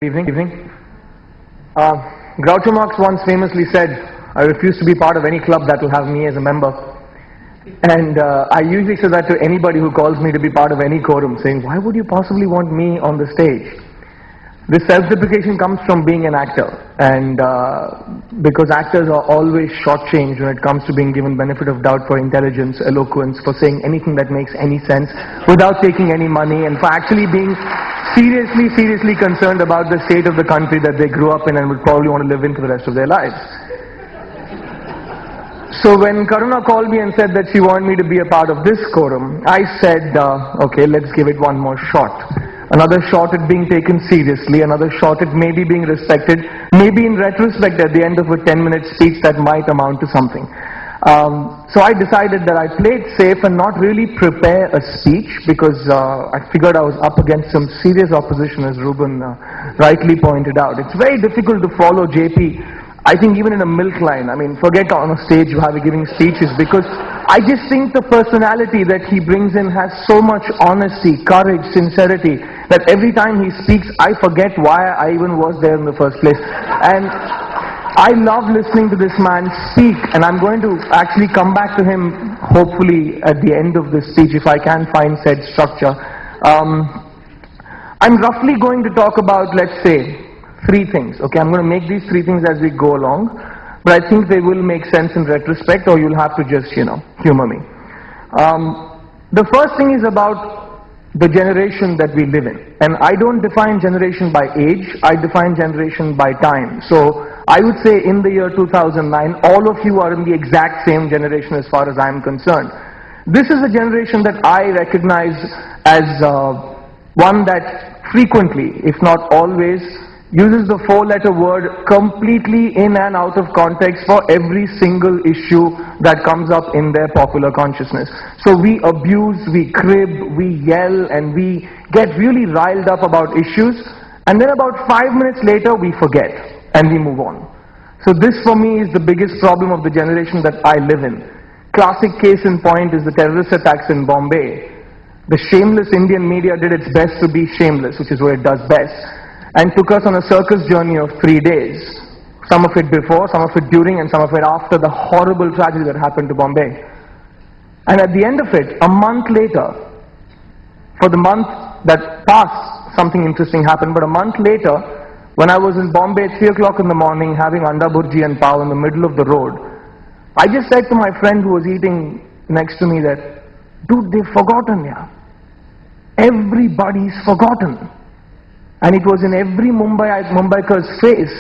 Evening. Groucho Marx once famously said, I refuse to be part of any club that will have me as a member. And I usually say that to anybody who calls me to be part of any quorum, saying, why would you possibly want me on the stage? This self-deprecation comes from being an actor, and because actors are always shortchanged when it comes to being given benefit of doubt for intelligence, eloquence, for saying anything that makes any sense without taking any money, and for actually being seriously concerned about the state of the country that they grew up in and would probably want to live in for the rest of their lives. So when Karuna called me and said that she wanted me to be a part of this quorum, I said, okay, let's give it one more shot. Another shot at being taken seriously, another shot at maybe being respected, maybe in retrospect at the end of a 10-minute speech that might amount to something. So I decided that I played safe and not really prepare a speech, because I figured I was up against some serious opposition, as Ruben rightly pointed out. It's very difficult to follow JP, I think, even in a milk line. I mean, forget on a stage how we're giving speeches, because I just think the personality that he brings in has so much honesty, courage, sincerity, that every time he speaks, I forget why I even was there in the first place. And I love listening to this man speak, and I'm going to actually come back to him, hopefully, at the end of this speech, if I can find said structure. I'm roughly going to talk about, let's say, three things. Okay, I'm going to make these three things as we go along, but I think they will make sense in retrospect, or you'll have to just, humor me. The first thing is about the generation that we live in. And I don't define generation by age, I define generation by time. So I would say in the year 2009, all of you are in the exact same generation as far as I'm concerned. This is a generation that I recognize as one that frequently, if not always, uses the four-letter word completely in and out of context for every single issue that comes up in their popular consciousness. So we abuse, we crib, we yell, and we get really riled up about issues, and then about 5 minutes later we forget and we move on. So this for me is the biggest problem of the generation that I live in. Classic case in point is the terrorist attacks in Bombay. The shameless Indian media did its best to be shameless, which is what it does best, and took us on a circus journey of 3 days. Some of it before, some of it during, and some of it after the horrible tragedy that happened to Bombay. And at the end of it, a month later, for the month that passed, something interesting happened, but a month later, when I was in Bombay at 3 o'clock in the morning having anda bhurji and pav in the middle of the road, I just said to my friend who was eating next to me that, dude, they've forgotten, yeah. Everybody's forgotten. And it was in every Mumbaiker's face.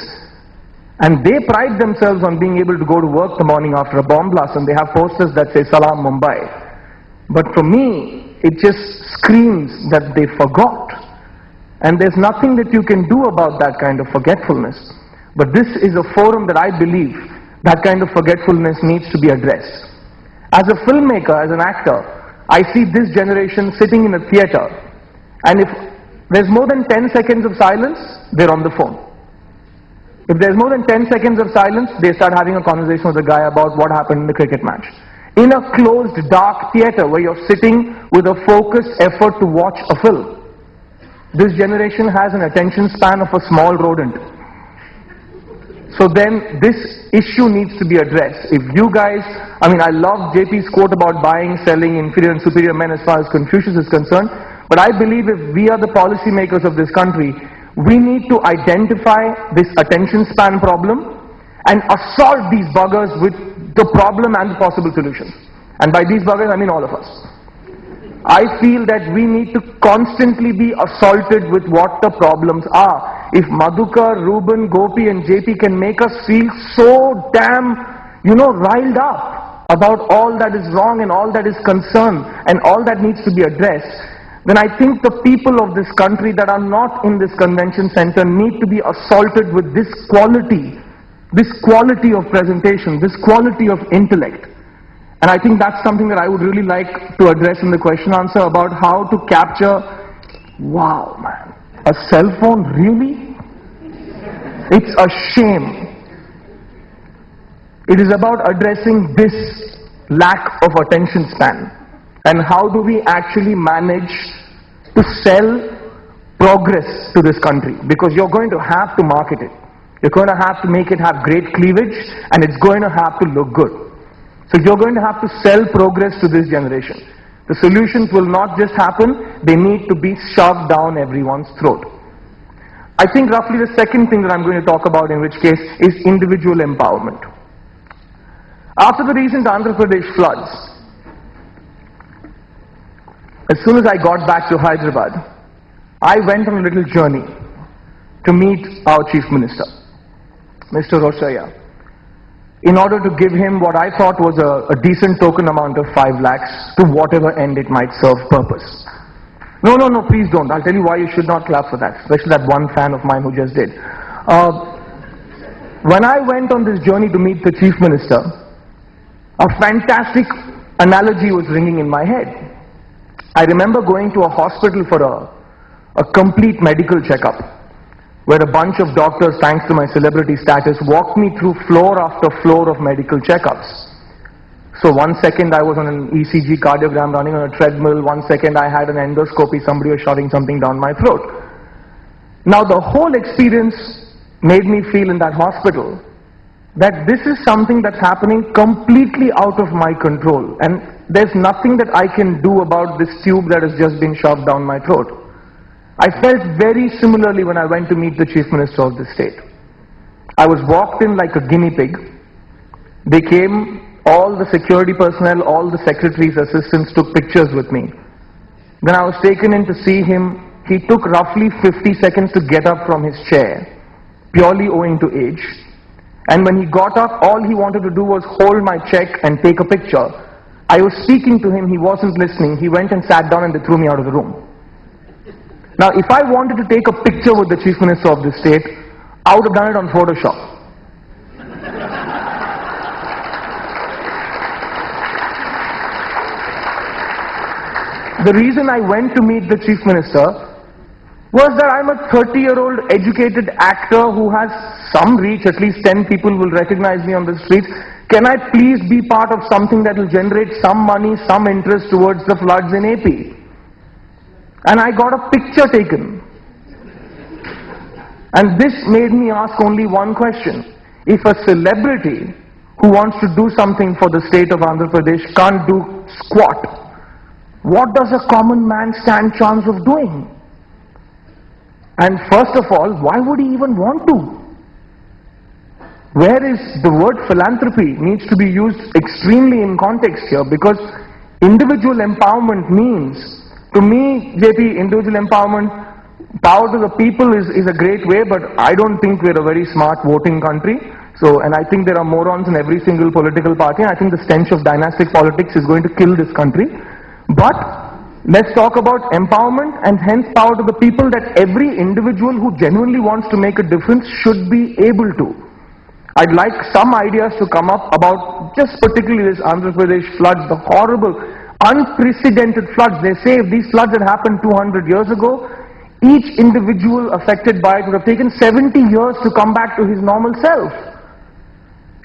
And they pride themselves on being able to go to work the morning after a bomb blast, and they have posters that say Salam Mumbai. But for me, it just screams that they forgot. And there's nothing that you can do about that kind of forgetfulness. But this is a forum that I believe that kind of forgetfulness needs to be addressed. As a filmmaker, as an actor, I see this generation sitting in a theater, and if there's more than 10 seconds of silence, they're on the phone. If there's more than 10 seconds of silence, they start having a conversation with the guy about what happened in the cricket match. In a closed, dark theater where you're sitting with a focused effort to watch a film. This generation has an attention span of a small rodent. So then this issue needs to be addressed. If you guys, I love JP's quote about buying, selling, inferior and superior men as far as Confucius is concerned, but I believe if we are the policymakers of this country, we need to identify this attention span problem and assault these buggers with the problem and the possible solutions. And by these buggers, I mean all of us. I feel that we need to constantly be assaulted with what the problems are. If Madhukar, Ruben, Gopi and JP can make us feel so damn, riled up about all that is wrong and all that is concerned and all that needs to be addressed, then I think the people of this country that are not in this convention center need to be assaulted with this quality of presentation, this quality of intellect. And I think that's something that I would really like to address in the question answer about how to capture, wow man, a cell phone, really? It's a shame. It is about addressing this lack of attention span. And how do we actually manage to sell progress to this country, because you're going to have to market it. You're going to have to make it have great cleavage, and it's going to have to look good. So you're going to have to sell progress to this generation. The solutions will not just happen, they need to be shoved down everyone's throat. I think roughly the second thing that I'm going to talk about, in which case, is individual empowerment. After the recent Andhra Pradesh floods, as soon as I got back to Hyderabad, I went on a little journey to meet our Chief Minister, Mr. Roshaya, in order to give him what I thought was a decent token amount of 5 lakhs to whatever end it might serve purpose. No, please don't. I'll tell you why you should not clap for that, especially that one fan of mine who just did. When I went on this journey to meet the Chief Minister, a fantastic analogy was ringing in my head. I remember going to a hospital for a complete medical checkup, where a bunch of doctors, thanks to my celebrity status, walked me through floor after floor of medical checkups. So 1 second I was on an ECG cardiogram running on a treadmill, 1 second I had an endoscopy, somebody was shoving something down my throat. Now the whole experience made me feel in that hospital that this is something that's happening completely out of my control, and there's nothing that I can do about this tube that has just been shoved down my throat. I felt very similarly when I went to meet the Chief Minister of the state. I was walked in like a guinea pig. They came, all the security personnel, all the secretaries, assistants took pictures with me. Then I was taken in to see him. He took roughly 50 seconds to get up from his chair, purely owing to age. And when he got up, all he wanted to do was hold my check and take a picture. I was speaking to him, he wasn't listening. He went and sat down and they threw me out of the room. Now, if I wanted to take a picture with the Chief Minister of the state, I would have done it on Photoshop. The reason I went to meet the Chief Minister was that I'm a 30-year-old educated actor who has some reach. At least 10 people will recognize me on the streets. Can I please be part of something that will generate some money, some interest towards the floods in AP? And I got a picture taken. And this made me ask only one question. If a celebrity who wants to do something for the state of Andhra Pradesh can't do squat, what does a common man stand chance of doing? And first of all, why would he even want to? Where is the word philanthropy needs to be used extremely in context here, because individual empowerment means, to me, JP, individual empowerment, power to the people is a great way, but I don't think we're a very smart voting country. So, and I think there are morons in every single political party, and I think the stench of dynastic politics is going to kill this country. But let's talk about empowerment and hence power to the people, that every individual who genuinely wants to make a difference should be able to. I'd like some ideas to come up about just particularly this Andhra Pradesh floods, the horrible, unprecedented floods. They say if these floods had happened 200 years ago, each individual affected by it would have taken 70 years to come back to his normal self.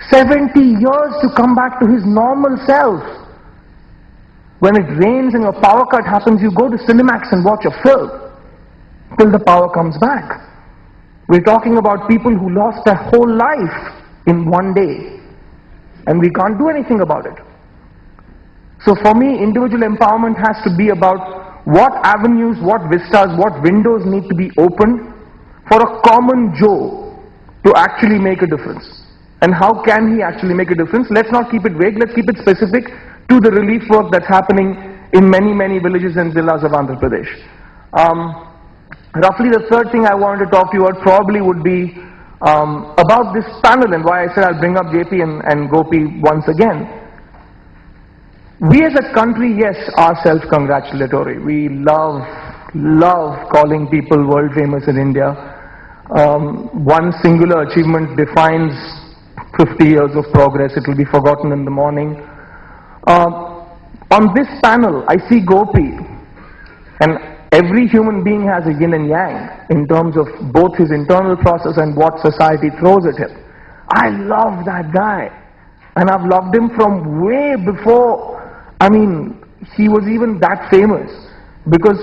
70 years to come back to his normal self. When it rains and your power cut happens, you go to Cinemax and watch a film till the power comes back. We're talking about people who lost their whole life in one day, and we can't do anything about it. So for me, individual empowerment has to be about what avenues, what vistas, what windows need to be opened for a common Joe to actually make a difference. And how can he actually make a difference? Let's not keep it vague, let's keep it specific to the relief work that's happening in many, many villages and villas of Andhra Pradesh. Roughly the third thing I wanted to talk to you about probably would be about this panel, and why I said I'll bring up JP and Gopi once again. We as a country, yes, are self-congratulatory. We love calling people world famous in India. One singular achievement defines 50 years of progress. It will be forgotten in the morning. On this panel, I see Gopi, and every human being has a yin and yang in terms of both his internal process and what society throws at him. I love that guy, and I've loved him from way before, I mean, he was even that famous. because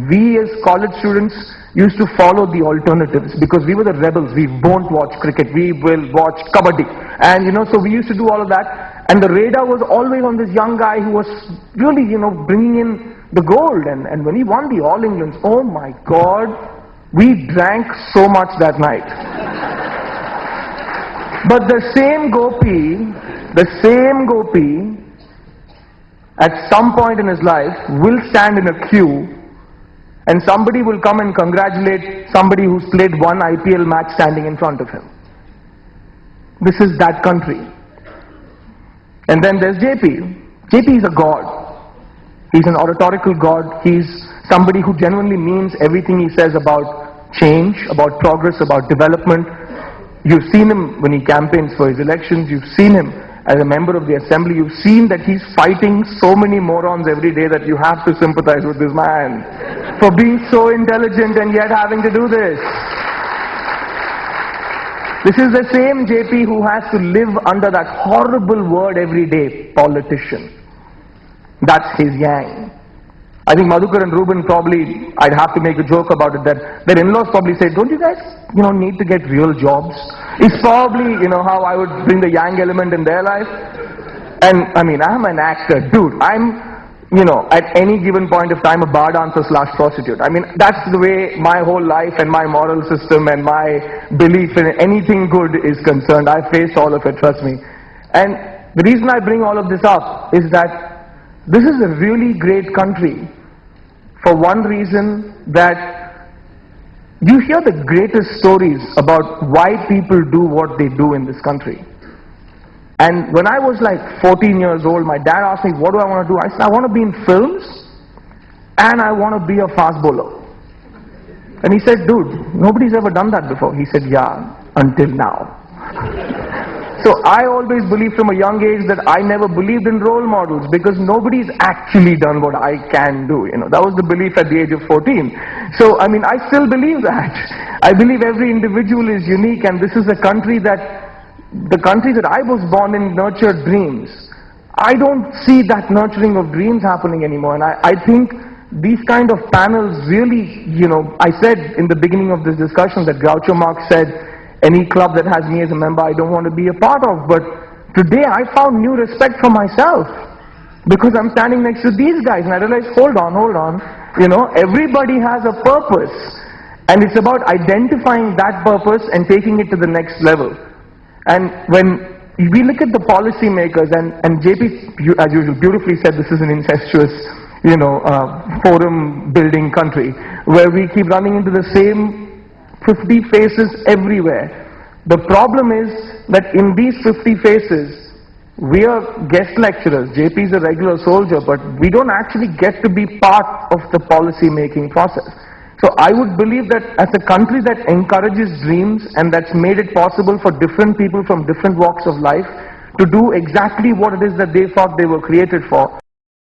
we as college students used to follow the alternatives, because we were the rebels. We won't watch cricket, we will watch kabaddi, and so we used to do all of that, and the radar was always on this young guy who was really bringing in the gold, and when he won the All Englands, oh my God, we drank so much that night. But the same gopi, at some point in his life, will stand in a queue and somebody will come and congratulate somebody who's played one IPL match standing in front of him. This is that country. And then there's JP. JP is a god. He's an oratorical god. He's somebody who genuinely means everything he says about change, about progress, about development. You've seen him when he campaigns for his elections. You've seen him as a member of the assembly. You've seen that he's fighting so many morons every day that you have to sympathize with this man for being so intelligent and yet having to do this. This is the same JP who has to live under that horrible word every day, politician. That's his yang. I think Madhukar and Ruben probably, I'd have to make a joke about it, that their in-laws probably say, don't you guys, need to get real jobs? It's probably, how I would bring the yang element in their life. And, I'm an actor. Dude, I'm, at any given point of time, a bar dancer / prostitute. That's the way my whole life and my moral system and my belief in anything good is concerned. I've faced all of it, trust me. And the reason I bring all of this up is that this is a really great country. For one reason, that you hear the greatest stories about why people do what they do in this country. And when I was like 14 years old, my dad asked me, what do I want to do? I said, I want to be in films and I want to be a fast bowler. And he said, dude, nobody's ever done that before. He said, yeah, until now. So I always believed from a young age that I never believed in role models, because nobody's actually done what I can do. That was the belief at the age of 14. So, I still believe that. I believe every individual is unique, and this is a country that, the country that I was born in nurtured dreams. I don't see that nurturing of dreams happening anymore, and I think these kind of panels really, I said in the beginning of this discussion that Groucho Marx said, any club that has me as a member, I don't want to be a part of. But today I found new respect for myself, because I'm standing next to these guys and I realized, hold on, everybody has a purpose, and it's about identifying that purpose and taking it to the next level. And when we look at the policy makers, and JP, as usual, beautifully said, this is an incestuous, forum building country, where we keep running into the same 50 faces everywhere. The problem is that in these 50 faces, we are guest lecturers. JP is a regular soldier, but we don't actually get to be part of the policy making process. So I would believe that as a country that encourages dreams and that's made it possible for different people from different walks of life to do exactly what it is that they thought they were created for,